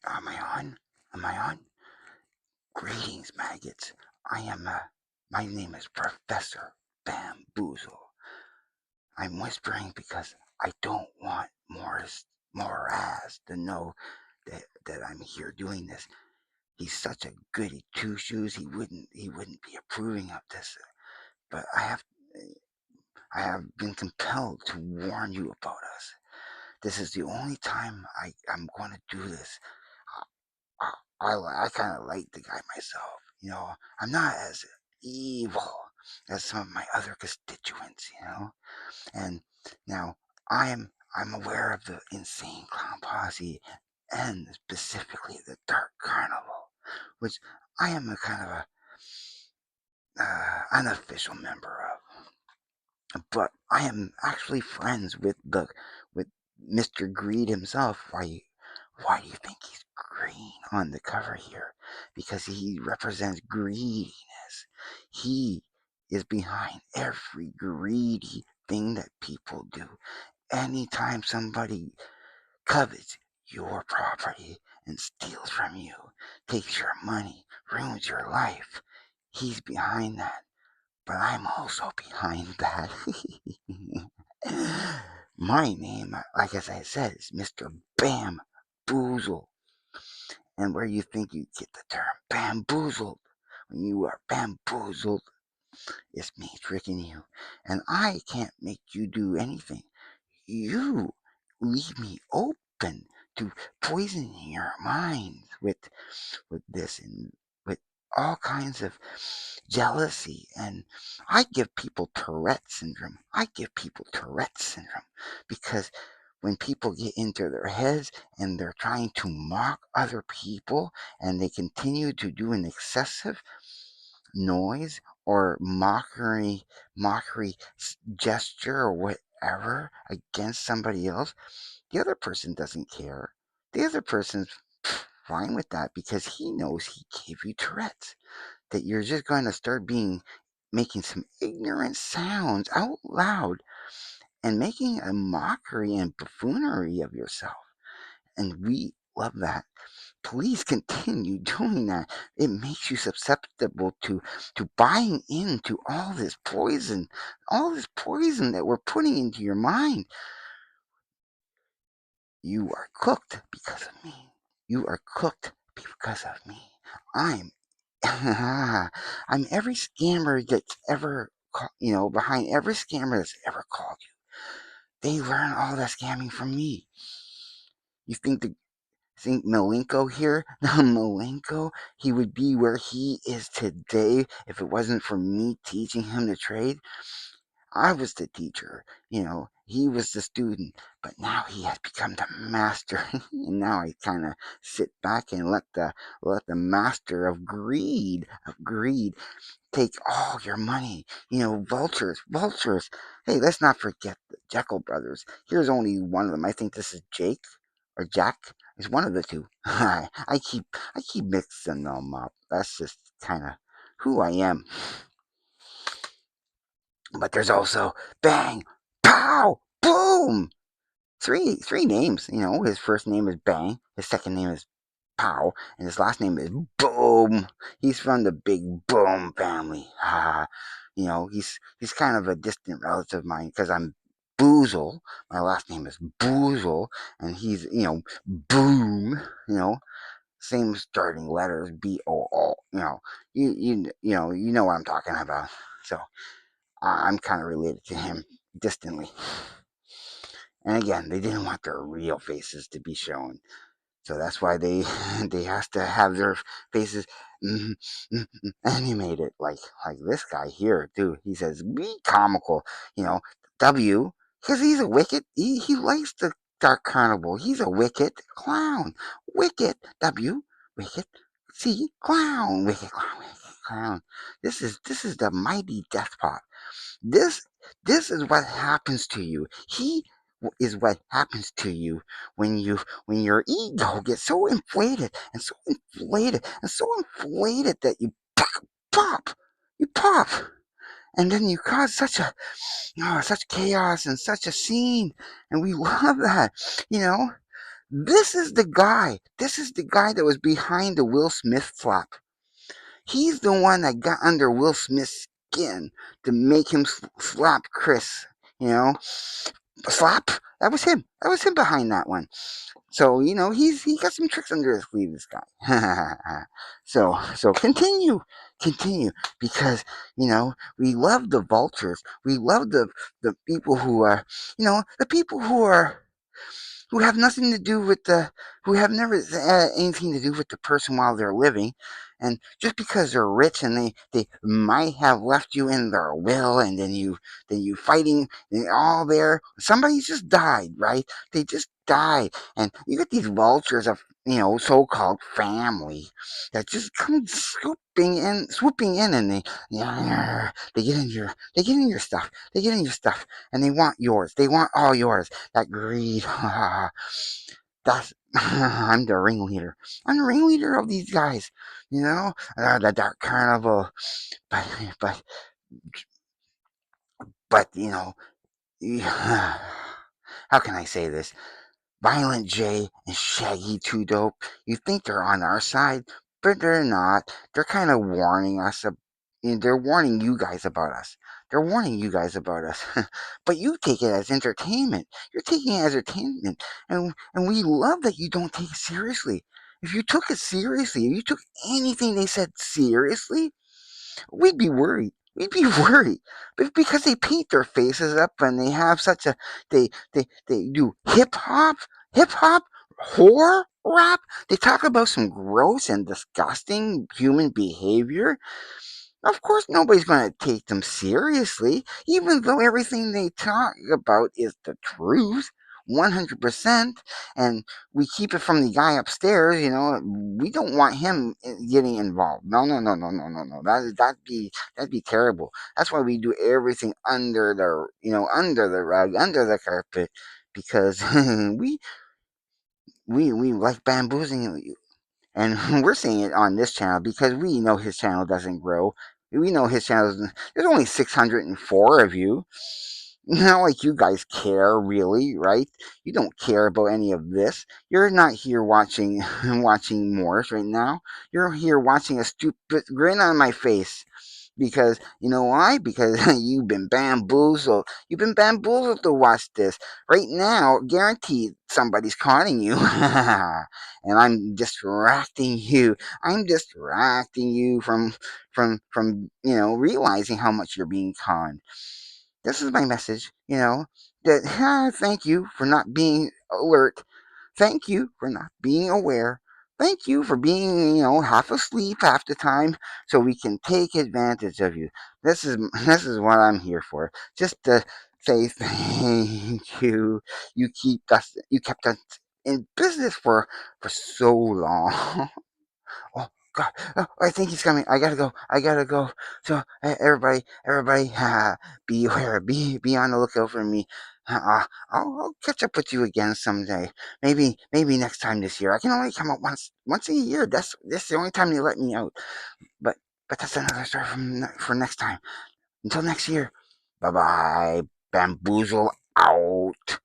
Am I on? Am I on? Greetings, maggots. My name is Professor Bamboozle. I'm whispering because I don't want Moraz to know that I'm here doing this. He's such a goody two shoes. He wouldn't be approving of this. But I have been compelled to warn you about us. This is the only time I'm going to do this. I kind of like the guy myself. I'm not as evil as some of my other constituents. And now I'm aware of the insane clown posse and specifically the Dark Carnival, which I am a kind of a unofficial member of. But I am actually friends with Mr. Greed himself. Why do you think he's green on the cover here? Because he represents greediness. He is behind every greedy thing that people do. Anytime somebody covets your property and steals from you, takes your money, ruins your life, he's behind that. But I'm also behind that. My name, like as I said, is Mr. Boozle. And where you think you get the term bamboozled, when you are bamboozled, it's me tricking you. And I can't make you do anything. You leave me open to poisoning your minds with this and with all kinds of jealousy. And I give people Tourette's syndrome. Because when people get into their heads and they're trying to mock other people and they continue to do an excessive noise or mockery gesture or whatever against somebody else, the other person doesn't care. The other person's fine with that because he knows he gave you Tourette's. That you're just going to start making some ignorant sounds out loud and making a mockery and buffoonery of yourself. And we love that. Please continue doing that. It makes you susceptible to buying into all this poison that we're putting into your mind. You are cooked because of me. You are cooked because of me. I'm I'm every scammer that's ever behind every scammer that's ever called you. They learn all that scamming from me. You think Malenko here? Malenko, he would be where he is today if it wasn't for me teaching him the trade. I was the teacher, he was the student, but now he has become the master. And now I kind of sit back and let the master of greed take all your money. Vultures. Hey, let's not forget the Jekyll brothers. Here's only one of them. I think this is Jake or Jack. It's one of the two. I keep mixing them up. That's just kind of who I am. But there's also Bang, Pow, Boom. Three names. His first name is Bang. His second name is Pow, and his last name is Boom. He's from the Big Boom family. He's kind of a distant relative of mine because I'm Boozle. My last name is Boozle, and he's Boom. Same starting letters, BOO. You know what I'm talking about. So I'm kind of related to him distantly. And again, they didn't want their real faces to be shown. So that's why they they have to have their faces animated, like this guy here, dude. He says, "Be comical," W, because he's a wicked. He likes the Dark Carnival. He's a wicked clown. Wicked W, wicked C, clown, wicked clown, wicked clown. This is the mighty death pot. This this is what happens to you. He is what happens to you when your ego gets so inflated and so inflated and so inflated that you pop, you pop, and then you cause such chaos and such a scene, and we love that. This is the guy. This is the guy that was behind the Will Smith flap. He's the one that got under Will Smith's skin to make him slap Chris. You know, slap. That was him. That was him behind that one. So he got some tricks under his sleeve. This guy. So continue because we love the vultures. We love the people who are the people who have nothing to do with who have never had anything to do with the person while they're living, and just because they're rich and they might have left you in their will, and then you fighting and all there, somebody just died, right? They just died, and you get these vultures of so-called family that just come swooping in, and they get in your stuff, and they want yours, they want all yours. That greed. That's I'm the ringleader. I'm the ringleader of these guys. The dark carnival. But but but how can I say this? Violent J and Shaggy Two Dope. You think they're on our side, but they're not. They're kind of warning us. They're warning you guys about us. They're warning you guys about us. But you take it as entertainment. You're taking it as entertainment, and we love that you don't take it seriously. If you took it seriously, if you took anything they said seriously, we'd be worried. We'd be worried, but because they paint their faces up and they have such a they do hip hop, horror rap. They talk about some gross and disgusting human behavior. Of course, nobody's going to take them seriously, even though everything they talk about is the truth. 100%, and we keep it from the guy upstairs. We don't want him getting involved. No, no, no, no, no, no, no. That'd be terrible. That's why we do everything under the rug, under the carpet, because we like bamboozling. And we're seeing it on this channel because we know his channel doesn't grow. We know his channel doesn't. There's only 604 of you. Not like you guys care, really, right? You don't care about any of this. You're not here watching watching Morris right now. You're here watching a stupid grin on my face. Because you know why? Because you've been bamboozled. You've been bamboozled to watch this. Right now, guaranteed somebody's conning you. And I'm distracting you. I'm distracting you from realizing how much you're being conned. This is my message, that thank you for not being alert. Thank you for not being aware. Thank you for being, half asleep half the time so we can take advantage of you. This is this is what I'm here for. Just to say thank you. You kept us in business for so long. Oh God! Oh, I think he's coming. I gotta go. I gotta go. So everybody, be aware. Be on the lookout for me. I'll catch up with you again someday. Maybe next time this year. I can only come out once a year. That's the only time they let me out. But that's another story for next time. Until next year. Bye bye. Bamboozle out.